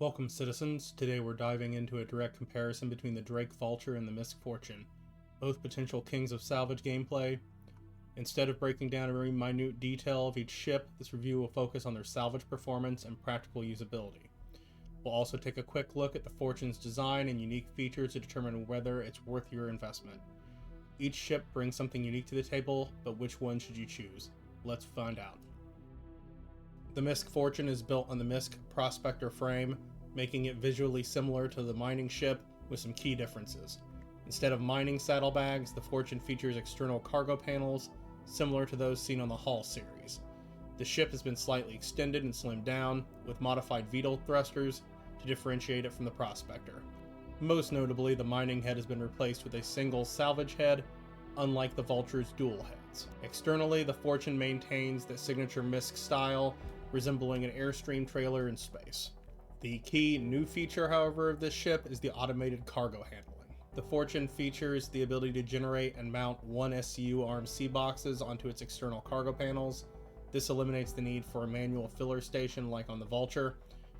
Welcome citizens, today we're diving into a direct comparison between the Drake Vulture and the Misc Fortune, both potential kings of salvage gameplay. Instead of breaking down every minute detail of each ship, this review will focus on their salvage performance and practical usability. We'll also take a quick look at the Fortune's design and unique features to determine whether it's worth your investment. Each ship brings something unique to the table, but which one should you choose? Let's find out. The Misc Fortune is built on the Misc Prospector frame, making it visually similar to the mining ship with some key differences. Instead of mining saddlebags, the Fortune features external cargo panels similar to those seen on the Hull series. The ship has been slightly extended and slimmed down, with modified Vital thrusters to differentiate it from the Prospector. Most notably, the mining head has been replaced with a single salvage head, unlike the Vulture's dual heads. Externally, the Fortune maintains the signature Misc style, resembling an Airstream trailer in space. The key new feature, however, of this ship is the automated cargo handling. The Fortune features the ability to generate and mount one SCU RMC boxes onto its external cargo panels. This eliminates the need for a manual filler station like on the Vulture.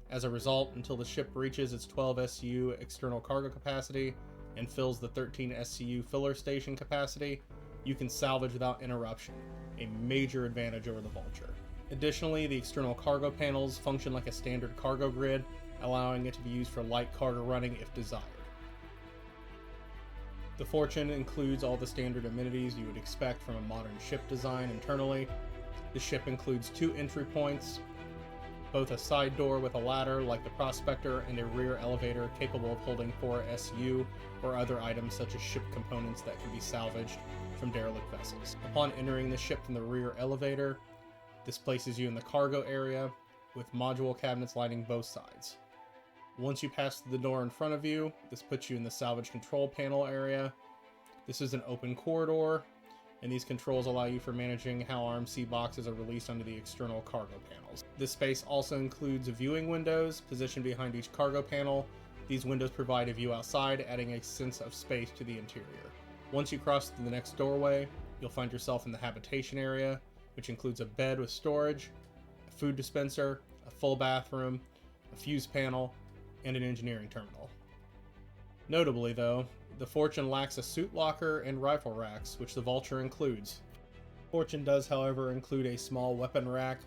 As a result, until the ship reaches its 12 SCU external cargo capacity and fills the 13 SCU filler station capacity, you can salvage without interruption, a major advantage over the Vulture. Additionally, the external cargo panels function like a standard cargo grid, allowing it to be used for light cargo running if desired. The Fortune includes all the standard amenities you would expect from a modern ship design internally. The ship includes 2 entry points, both a side door with a ladder like the Prospector and a rear elevator capable of holding 4 SU or other items such as ship components that can be salvaged from derelict vessels. Upon entering the ship from the rear elevator, this places you in the cargo area, with module cabinets lining both sides. Once you pass through the door in front of you, this puts you in the salvage control panel area. This is an open corridor, and these controls allow you for managing how RMC boxes are released onto the external cargo panels. This space also includes viewing windows positioned behind each cargo panel. These windows provide a view outside, adding a sense of space to the interior. Once you cross through the next doorway, you'll find yourself in the habitation area, which includes a bed with storage, a food dispenser, a full bathroom, a fuse panel, and an engineering terminal. Notably though, the Fortune lacks a suit locker and rifle racks, which the Vulture includes. Fortune does, however, include a small weapon rack,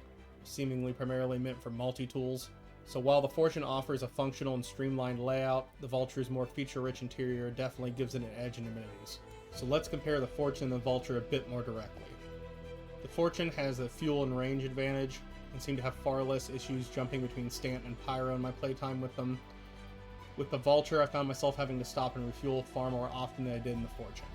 seemingly primarily meant for multi-tools. So while the Fortune offers a functional and streamlined layout, the Vulture's more feature-rich interior definitely gives it an edge in amenities. So let's compare the Fortune and the Vulture a bit more directly. The Fortune has a fuel and range advantage, and seem to have far less issues jumping between Stant and Pyro in my playtime with them. With the Vulture, I found myself having to stop and refuel far more often than I did in the Fortune.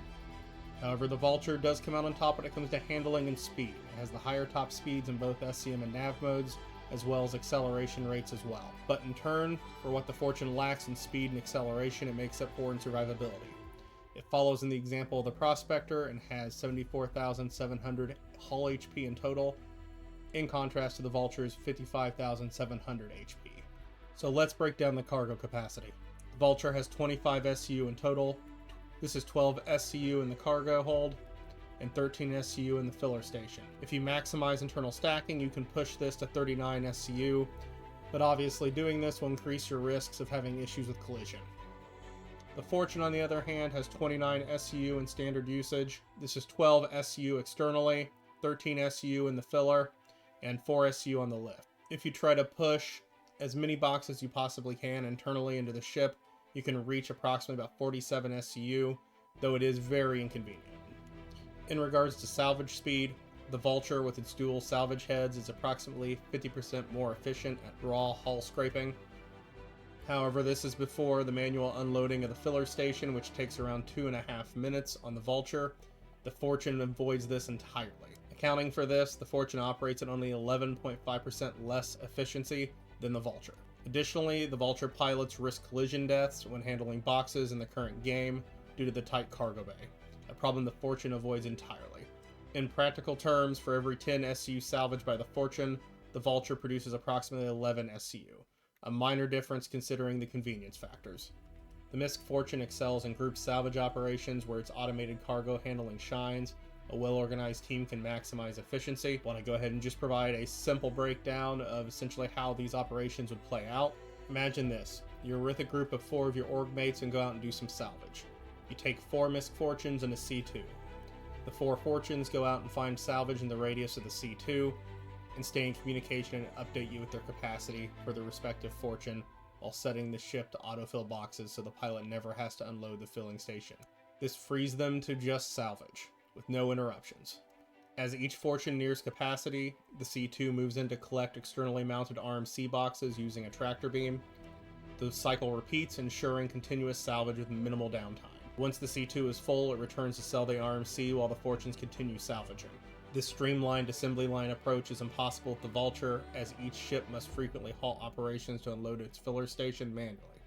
However, the Vulture does come out on top when it comes to handling and speed. It has the higher top speeds in both SCM and nav modes, as well as acceleration rates as well. But in turn, for what the Fortune lacks in speed and acceleration, it makes up for in survivability. It follows in the example of the Prospector and has 74,700 hull HP in total, in contrast to the Vulture's 55,700 HP. So let's break down the cargo capacity. The Vulture has 25 SCU in total. This is 12 SCU in the cargo hold and 13 SCU in the filler station. If you maximize internal stacking, you can push this to 39 SCU, but obviously doing this will increase your risks of having issues with collision. The Fortune, on the other hand, has 29 SCU in standard usage. This is 12 SCU externally, 13 SCU in the filler, and 4 SCU on the lift. If you try to push as many boxes as you possibly can internally into the ship, you can reach approximately about 47 SCU, though it is very inconvenient. In regards to salvage speed, the Vulture with its dual salvage heads is approximately 50% more efficient at raw hull scraping. However, this is before the manual unloading of the filler station, which takes around 2.5 minutes on the Vulture. The Fortune avoids this entirely. Accounting for this, the Fortune operates at only 11.5% less efficiency than the Vulture. Additionally, the Vulture pilots risk collision deaths when handling boxes in the current game due to the tight cargo bay, a problem the Fortune avoids entirely. In practical terms, for every 10 SCU salvaged by the Fortune, the Vulture produces approximately 11 SCU. A minor difference considering the convenience factors. The Misc Fortune excels in group salvage operations where its automated cargo handling shines. A well-organized team can maximize efficiency. I want to go ahead and just provide a simple breakdown of essentially how these operations would play out. Imagine this. You're with a group of 4 of your org mates and go out and do some salvage. You take 4 Misc Fortunes and a C2. The 4 Fortunes go out and find salvage in the radius of the C2 and stay in communication and update you with their capacity for the respective Fortune while setting the ship to autofill boxes so the pilot never has to unload the filling station. This frees them to just salvage, with no interruptions. As each Fortune nears capacity, the C2 moves in to collect externally mounted RMC boxes using a tractor beam. The cycle repeats, ensuring continuous salvage with minimal downtime. Once the C2 is full, it returns to sell the RMC while the Fortunes continue salvaging. This streamlined assembly line approach is impossible with the Vulture, as each ship must frequently halt operations to unload its filler station manually.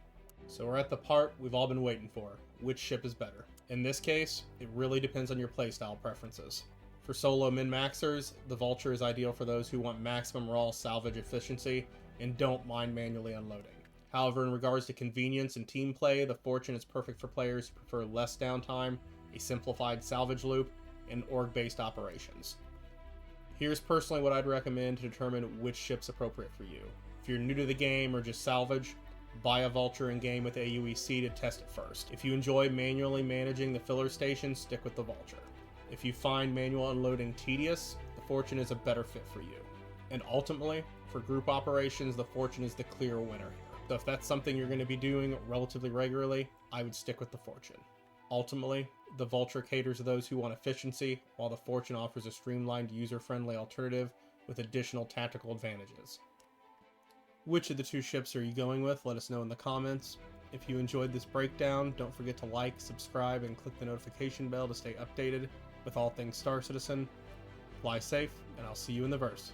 So we're at the part we've all been waiting for. Which ship is better? In this case, it really depends on your playstyle preferences. For solo min-maxers, the Vulture is ideal for those who want maximum raw salvage efficiency and don't mind manually unloading. However, in regards to convenience and team play, the Fortune is perfect for players who prefer less downtime, a simplified salvage loop, and org-based operations. Here's personally what I'd recommend to determine which ship's appropriate for you. If you're new to the game or just salvage, buy a Vulture in-game with aUEC to test it first. If you enjoy manually managing the filler station, stick with the Vulture. If you find manual unloading tedious, the Fortune is a better fit for you. And ultimately, for group operations, the Fortune is the clear winner here. So if that's something you're going to be doing relatively regularly, I would stick with the Fortune. Ultimately, the Vulture caters to those who want efficiency, while the Fortune offers a streamlined, user-friendly alternative with additional tactical advantages. Which of the 2 ships are you going with? Let us know in the comments. If you enjoyed this breakdown, don't forget to like, subscribe, and click the notification bell to stay updated with all things Star Citizen. Fly safe, and I'll see you in the verse.